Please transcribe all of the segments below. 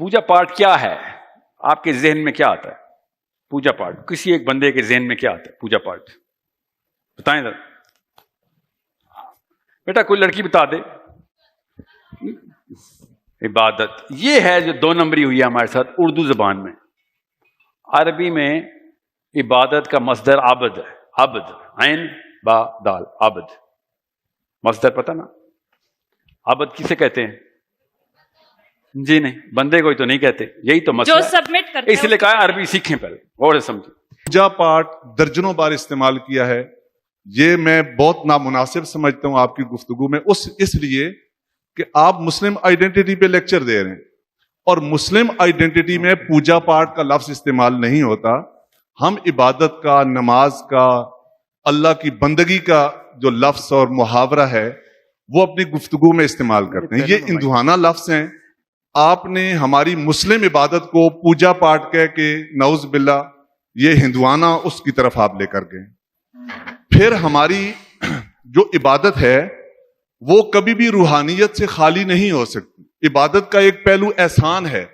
پوجا پاٹ کیا ہے؟ آپ کے ذہن میں کیا آتا ہے؟ پوجا پاٹ کسی ایک بندے کے ذہن میں کیا آتا ہے؟ پوجا پاٹ بتائیں ذرا بیٹا، کوئی لڑکی بتا دے۔ عبادت یہ ہے جو 2 نمبری ہوئی ہے ہمارے ساتھ اردو زبان میں۔ عربی میں عبادت کا مصدر عبد ہے، عبد، عین با دال، عبد مصدر پتہ نا؟ عبد کسے کہتے ہیں؟ جی نہیں، بندے کو ہی تو نہیں کہتے، یہی تو مسئلہ جو سبمٹ کرتے اس لیے کہا عربی سیکھیں پہلے، غور سے سمجھیں۔ پوجا پاٹ درجنوں بار استعمال کیا ہے، یہ میں بہت نامناسب سمجھتا ہوں آپ کی گفتگو میں، اس لیے کہ آپ مسلم آئیڈینٹی پہ لیکچر دے رہے ہیں، اور مسلم آئیڈینٹی میں پوجا پاٹ کا لفظ استعمال نہیں ہوتا۔ ہم عبادت کا، نماز کا، اللہ کی بندگی کا جو لفظ اور محاورہ ہے وہ اپنی گفتگو میں استعمال کرتے ہیں۔ یہ اندوہانہ لفظ ہیں۔ آپ نے ہماری مسلم عبادت کو پوجا پاٹ کہہ کے نعوذ باللہ یہ ہندوانہ اس کی طرف آپ لے کر گئے۔ پھر ہماری جو عبادت ہے وہ کبھی بھی روحانیت سے خالی نہیں ہو سکتی۔ عبادت کا ایک پہلو احسان ہے،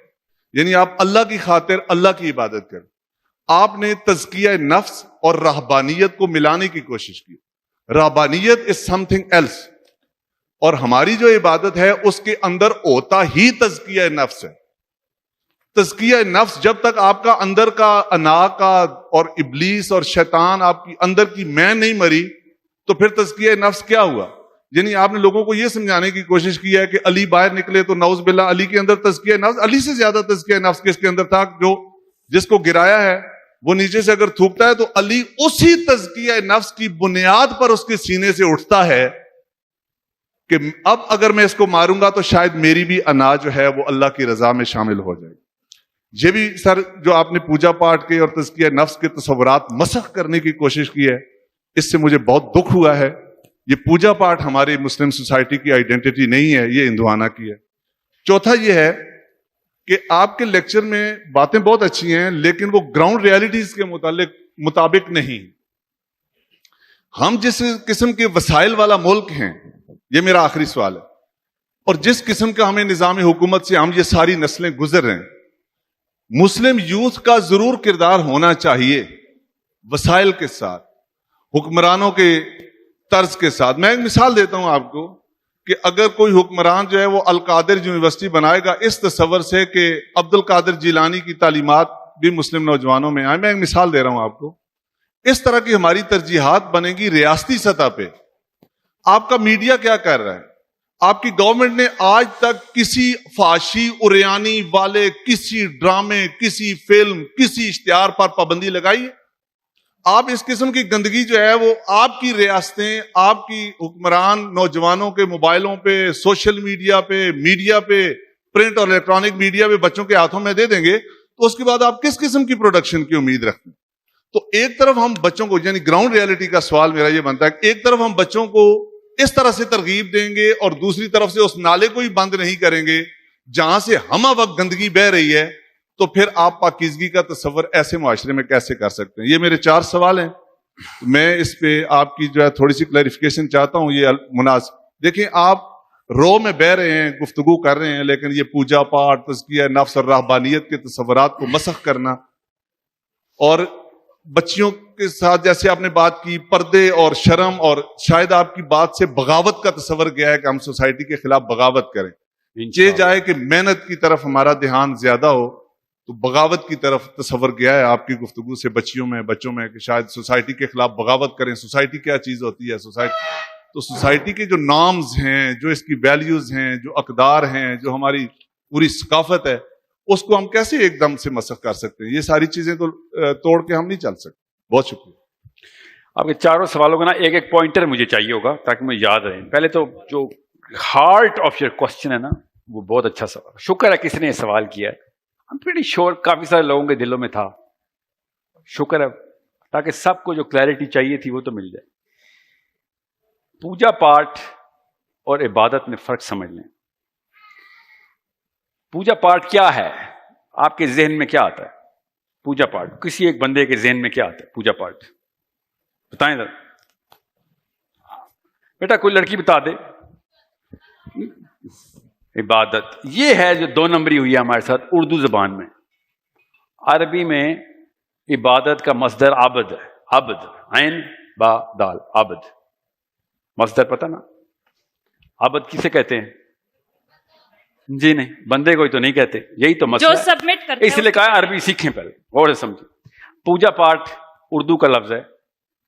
یعنی آپ اللہ کی خاطر اللہ کی عبادت کریں۔ آپ نے تزکیہ نفس اور رہبانیت کو ملانے کی کوشش کی۔ رہبانیت از سم تھنگ ایلس، اور ہماری جو عبادت ہے اس کے اندر ہوتا ہی تزکیہ نفس ہے۔ تزکیہ نفس جب تک آپ کا اندر کا انا کا اور ابلیس اور شیطان آپ کی اندر کی میں نہیں مری تو پھر تزکیہ نفس کیا ہوا؟ یعنی آپ نے لوگوں کو یہ سمجھانے کی کوشش کی ہے کہ علی باہر نکلے تو نعوذ باللہ علی کے اندر تزکیہ نفس، علی سے زیادہ تزکیہ نفس کس کے اندر تھا؟ جو جس کو گرایا ہے وہ نیچے سے اگر تھوکتا ہے تو علی اسی تزکیہ نفس کی بنیاد پر اس کے سینے سے اٹھتا ہے کہ اب اگر میں اس کو ماروں گا تو شاید میری بھی انا جو ہے وہ اللہ کی رضا میں شامل ہو جائے۔ یہ بھی سر جو آپ نے پوجا پاٹ کے اور تزکیہ نفس کے تصورات مسخ کرنے کی کوشش کی ہے، اس سے مجھے بہت دکھ ہوا ہے۔ یہ پوجا پاٹ ہماری مسلم سوسائٹی کی آئیڈینٹی نہیں ہے، یہ ہندوانہ کی ہے۔ چوتھا یہ ہے کہ آپ کے لیکچر میں باتیں بہت اچھی ہیں لیکن وہ گراؤنڈ ریالٹیز کے مطابق نہیں۔ ہم جس قسم کے وسائل والا ملک ہیں، یہ میرا آخری سوال ہے، اور جس قسم کا ہمیں نظام حکومت سے ہم یہ ساری نسلیں گزر رہے ہیں، مسلم یوتھ کا ضرور کردار ہونا چاہیے وسائل کے ساتھ، حکمرانوں کے طرز کے ساتھ۔ میں ایک مثال دیتا ہوں آپ کو کہ اگر کوئی حکمران جو ہے وہ القادر یونیورسٹی بنائے گا اس تصور سے کہ عبد القادر جیلانی کی تعلیمات بھی مسلم نوجوانوں میں آئے، میں ایک مثال دے رہا ہوں آپ کو، اس طرح کی ہماری ترجیحات بنے گی ریاستی سطح پہ۔ آپ کا میڈیا کیا کر رہا ہے؟ آپ کی گورنمنٹ نے آج تک کسی فحاشی اریانی والے کسی ڈرامے، کسی فلم، کسی اشتہار پر پابندی لگائی ہے؟ آپ اس قسم کی گندگی جو ہے وہ آپ کی ریاستیں، آپ کی حکمران نوجوانوں کے موبائلوں پہ، سوشل میڈیا پہ، پرنٹ اور الیکٹرانک میڈیا پہ بچوں کے ہاتھوں میں دے دیں گے تو اس کے بعد آپ کس قسم کی پروڈکشن کی امید رکھتے ہیں؟ تو ایک طرف ہم بچوں کو، یعنی گراؤنڈ ریالٹی کا سوال میرا یہ بنتا ہے کہ ایک طرف ہم بچوں کو اس طرح سے ترغیب دیں گے اور دوسری طرف سے اس نالے کو ہی بند نہیں کریں گے جہاں سے ہمہ وقت گندگی بہ رہی ہے، تو پھر آپ پاکیزگی کا تصور ایسے معاشرے میں کیسے کر سکتے ہیں؟ یہ میرے 4 سوال ہیں، میں اس پہ آپ کی جو ہے تھوڑی سی کلیریفیکیشن چاہتا ہوں۔ یہ مناسب دیکھیں، آپ رو میں بہ رہے ہیں، گفتگو کر رہے ہیں، لیکن یہ پوجا پاٹ، تزکیہ نفس اور رہبانیت کے تصورات کو مسخ کرنا، اور بچیوں کے ساتھ جیسے آپ نے بات کی پردے اور شرم، اور شاید آپ کی بات سے بغاوت کا تصور گیا ہے کہ ہم سوسائٹی کے خلاف بغاوت کریں۔ یہ جائے کہ محنت کی طرف ہمارا دھیان زیادہ ہو تو بغاوت کی طرف تصور گیا ہے آپ کی گفتگو سے بچوں میں کہ شاید سوسائٹی کے خلاف بغاوت کریں۔ سوسائٹی کیا چیز ہوتی ہے؟ سوسائٹی کے جو نارمز ہیں، جو اس کی ویلیوز ہیں، جو اقدار ہیں، جو ہماری پوری ثقافت ہے، اس کو ہم کیسے ایک دم سے مسخ کر سکتے ہیں؟ یہ ساری چیزیں تو توڑ کے ہم نہیں چل سکتے۔ بہت شکریہ۔ آپ کے 4 سوالوں کا نا ایک پوائنٹر مجھے چاہیے ہوگا تاکہ مجھے یاد رہے۔ پہلے تو جو ہارٹ آف یور کوسچن ہے نا، وہ بہت اچھا سوال، شکر ہے کسی نے یہ سوال کیا ہے۔ I'm pretty sure کافی سارے لوگوں کے دلوں میں تھا، شکر ہے، تاکہ سب کو جو کلیئرٹی چاہیے تھی وہ تو مل جائے۔ پوجا پاٹ اور عبادت میں فرق سمجھ لیں۔ پوجا پاٹ کیا ہے؟ آپ کے ذہن میں کیا آتا ہے؟ پوجا پاٹ کسی ایک بندے کے ذہن میں کیا آتا ہے؟ پوجا پاٹ بتائیں ذرا بیٹا، کوئی لڑکی بتا دے۔ عبادت یہ ہے جو 2 نمبری ہوئی ہے ہمارے ساتھ اردو زبان میں. عربی میں عبادت کا مصدر عبد ہے. عبد عین با دال عبد مصدر پتہ نا. عبد کسے کہتے ہیں؟ جی نہیں, بندے کو ہی تو نہیں کہتے. یہی تو مسئلہ جو سبمٹ کرتے اس لیے کہا عربی سیکھیں پہلے اور سمجھیں. پوجا پاٹ اردو کا لفظ ہے,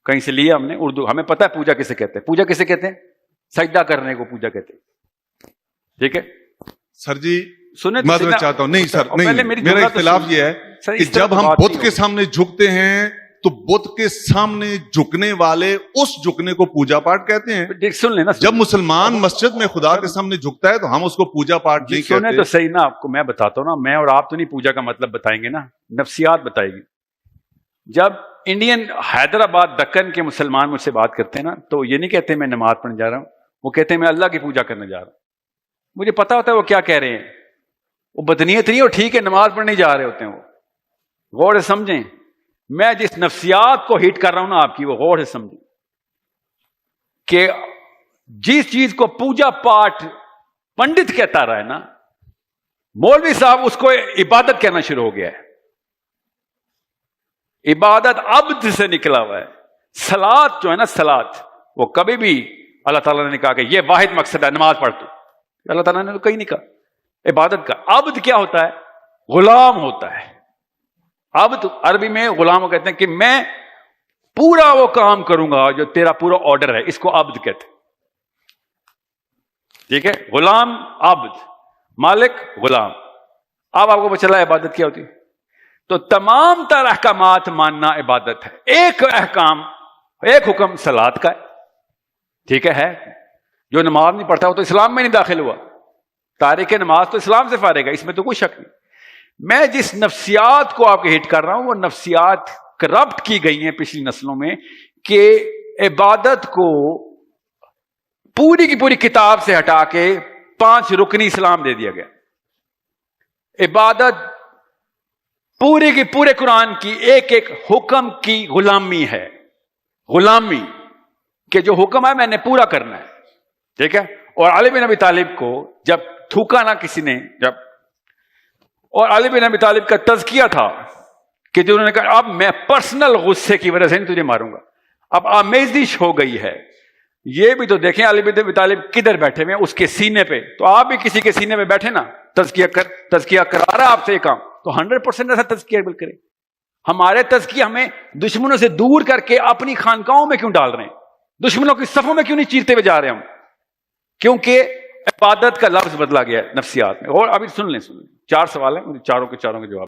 کہیں سے لیا ہم نے. اردو ہمیں پتہ ہے پوجا کسے کہتے ہیں. پوجا کسے کہتے ہیں؟ سجدہ کرنے کو پوجا کہتے ہیں. ٹھیک ہے سر جی سنیں میں تمہیں چاہتا ہوں, نہیں سر نہیں, میرا اختلاف یہ ہے کہ جب ہم بت کے سامنے جھکتے ہیں تو بت کے سامنے جھکنے والے اس جھکنے کو پوجا پاٹ کہتے ہیں. سن لینا, جب مسلمان مسجد میں خدا کے سامنے جھکتا ہے تو ہم اس کو پوجا پاٹ نہیں سنیں کہتے. تو صحیح نا. آپ کو میں بتاتا ہوں نا, میں اور آپ تو نہیں پوجا کا مطلب بتائیں گے نا, نفسیات بتائے گی. جب انڈین حیدرآباد دکن کے مسلمان مجھ سے بات کرتے ہیں نا تو یہ نہیں کہتے میں نماز پڑھنے جا رہا ہوں, وہ کہتے ہیں میں اللہ کی پوجا کرنے جا رہا ہوں. مجھے پتا ہوتا ہے وہ کیا کہہ رہے ہیں. وہ بدنیت نہیں, وہ ٹھیک ہے نماز پڑھنے جا رہے ہوتے ہیں. وہ غور سے سمجھیں, میں جس نفسیات کو ہیٹ کر رہا ہوں نا آپ کی, وہ غور سے سمجھیں کہ جس چیز کو پوجا پاٹ پنڈت کہتا رہا ہے نا, مولوی صاحب اس کو عبادت کہنا شروع ہو گیا ہے. عبادت عبد سے نکلا ہوا ہے. صلات جو ہے نا, صلات وہ کبھی بھی اللہ تعالیٰ نے کہا کہ یہ واحد مقصد ہے نماز پڑھ تو, اللہ تعالیٰ نے تو کہیں نہیں کہا. عبادت کا عبد کیا ہوتا ہے؟ غلام ہوتا ہے. عبد عربی میں غلام کو کہتے ہیں کہ میں پورا وہ کام کروں گا جو تیرا پورا آرڈر ہے, اس کو عبد کہتے ہیں. ٹھیک ہے, غلام عبد, مالک غلام. اب آپ کو پتہ چلا عبادت کیا ہوتی ہے. تو تمام تر احکامات ماننا عبادت ہے. ایک حکم صلات کا ہے. ٹھیک ہے, جو نماز نہیں پڑھتا وہ تو اسلام میں نہیں داخل ہوا. تارک نماز تو اسلام سے فارغ ہے, اس میں تو کوئی شک نہیں. میں جس نفسیات کو آپ کے ہٹ کر رہا ہوں وہ نفسیات کرپٹ کی گئی ہیں پچھلی نسلوں میں کہ عبادت کو پوری کی پوری کتاب سے ہٹا کے 5 رکنی اسلام دے دیا گیا. عبادت پورے کے پورے قرآن کی ایک ایک حکم کی غلامی ہے. غلامی کہ جو حکم ہے میں نے پورا کرنا ہے. ٹھیک ہے, اور علی بن ابی طالب کو جب تھوکا نہ کسی نے, اور علی بن ابی طالب کا تزکیہ تھا کہ جو انہوں نے کہا اب میں پرسنل غصے کی وجہ سے نہیں تجھے ماروں گا, اب آمیزش ہو گئی ہے. یہ بھی تو دیکھیں علی بن ابی طالب کدھر بیٹھے ہوئے, اس کے سینے پہ. تو آپ بھی کسی کے سینے پہ بیٹھے نا, تزکیہ کرا رہا آپ سے یہ کام, تو 100% ایسا تزکیہ کریں. ہمارے تزکیہ ہمیں دشمنوں سے دور کر کے اپنی خانقاہوں میں کیوں ڈال رہے ہیں, دشمنوں کی صفوں میں کیوں نہیں چیرتے ہوئے جا رہے ہم؟ کیونکہ عبادت کا لفظ بدلا گیا ہے نفسیات میں. اور ابھی سن لیں 4 سوال ہیں, مجھے چاروں کے جواب